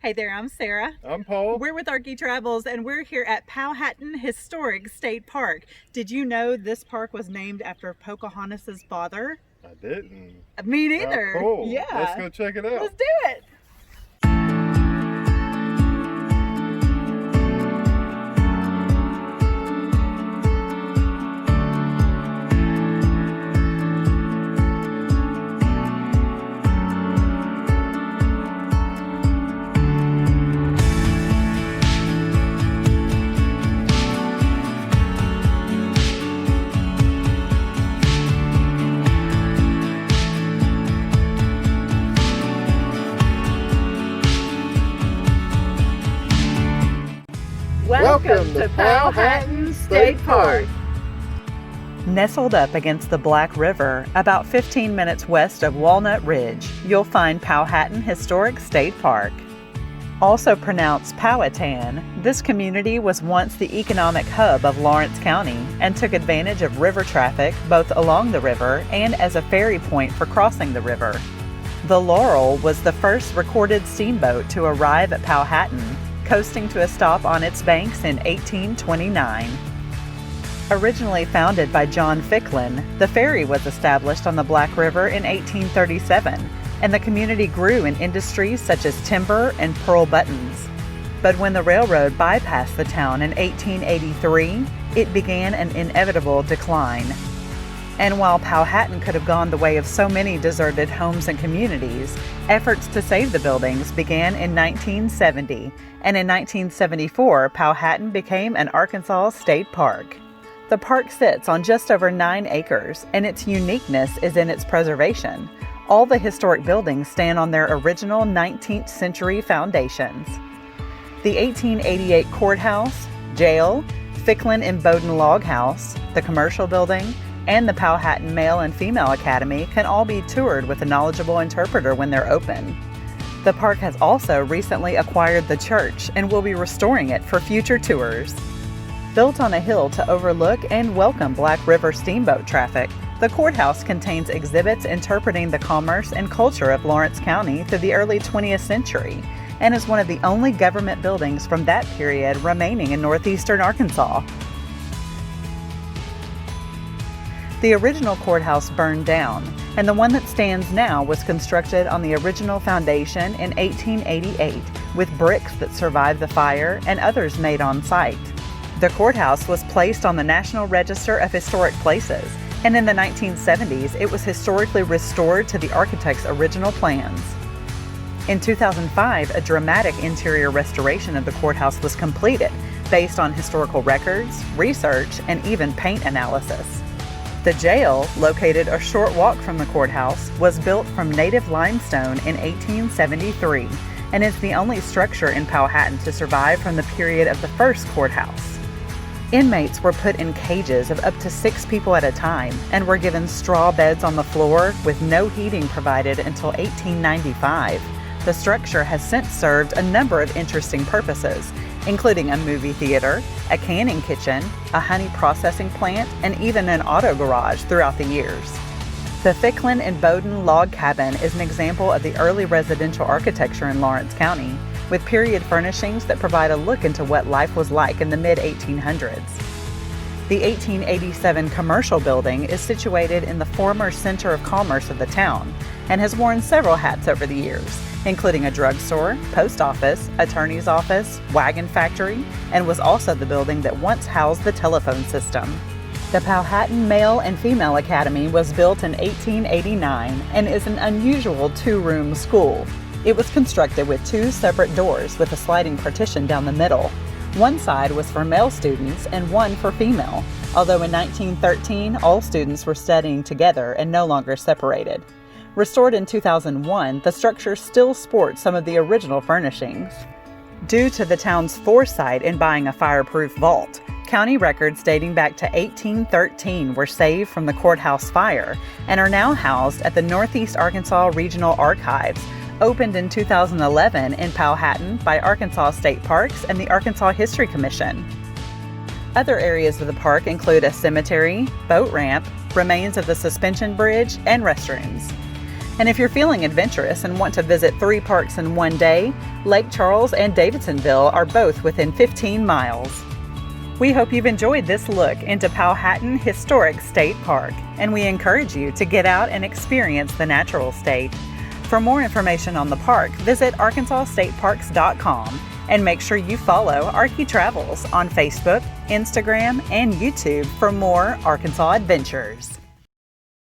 Hey there, I'm Sarah. I'm Paul. We're with Arkie Travels and we're here at Powhatan Historic State Park. Did you know this park was named after Pocahontas's father? I didn't. Me How neither. cool. Let's Yeah. go check it out. Let's do it. Welcome to Powhatan State Park. Nestled up against the Black River, about 15 minutes west of Walnut Ridge, you'll find Powhatan Historic State Park. Also pronounced Powhatan, this community was once the economic hub of Lawrence County and took advantage of river traffic both along the river and as a ferry point for crossing the river. The Laurel was the first recorded steamboat to arrive at Powhatan, coasting to a stop on its banks in 1829. Originally founded by John Ficklin, the ferry was established on the Black River in 1837, and the community grew in industries such as timber and pearl buttons. But when the railroad bypassed the town in 1883, it began an inevitable decline. And while Powhatan could have gone the way of so many deserted homes and communities, efforts to save the buildings began in 1970, and in 1974, Powhatan became an Arkansas state park. The park sits on just over 9 acres, and its uniqueness is in its preservation. All the historic buildings stand on their original 19th century foundations. The 1888 courthouse, jail, Ficklin and Bowden log house, the commercial building, and the Powhatan Male and Female Academy can all be toured with a knowledgeable interpreter when they're open. The park has also recently acquired the church and will be restoring it for future tours. Built on a hill to overlook and welcome Black River steamboat traffic, the courthouse contains exhibits interpreting the commerce and culture of Lawrence County through the early 20th century and is one of the only government buildings from that period remaining in northeastern Arkansas. The original courthouse burned down, and the one that stands now was constructed on the original foundation in 1888 with bricks that survived the fire and others made on site. The courthouse was placed on the National Register of Historic Places, and in the 1970s it was historically restored to the architect's original plans. In 2005, a dramatic interior restoration of the courthouse was completed based on historical records, research, and even paint analysis. The jail, located a short walk from the courthouse, was built from native limestone in 1873 and is the only structure in Powhatan to survive from the period of the first courthouse. Inmates were put in cages of up to 6 people at a time and were given straw beds on the floor with no heating provided until 1895. The structure has since served a number of interesting purposes, including a movie theater, a canning kitchen, a honey processing plant, and even an auto garage throughout the years. The Ficklin and Bowden log cabin is an example of the early residential architecture in Lawrence County, with period furnishings that provide a look into what life was like in the mid-1800s. The 1887 commercial building is situated in the former center of commerce of the town and has worn several hats over the years, including a drugstore, post office, attorney's office, wagon factory, and was also the building that once housed the telephone system. The Powhatan Male and Female Academy was built in 1889 and is an unusual 2-room school. It was constructed with 2 separate doors with a sliding partition down the middle. One side was for male students and one for female, although in 1913 all students were studying together and no longer separated. Restored in 2001, the structure still sports some of the original furnishings. Due to the town's foresight in buying a fireproof vault, county records dating back to 1813 were saved from the courthouse fire and are now housed at the Northeast Arkansas Regional Archives, opened in 2011 in Powhatan by Arkansas State Parks and the Arkansas History Commission. Other areas of the park include a cemetery, boat ramp, remains of the suspension bridge, and restrooms. And if you're feeling adventurous and want to visit 3 parks in one day, Lake Charles and Davidsonville are both within 15 miles. We hope you've enjoyed this look into Powhatan Historic State Park, and we encourage you to get out and experience the natural state. For more information on the park, visit arkansasstateparks.com and make sure you follow Arkie Travels on Facebook, Instagram, and YouTube for more Arkansas adventures.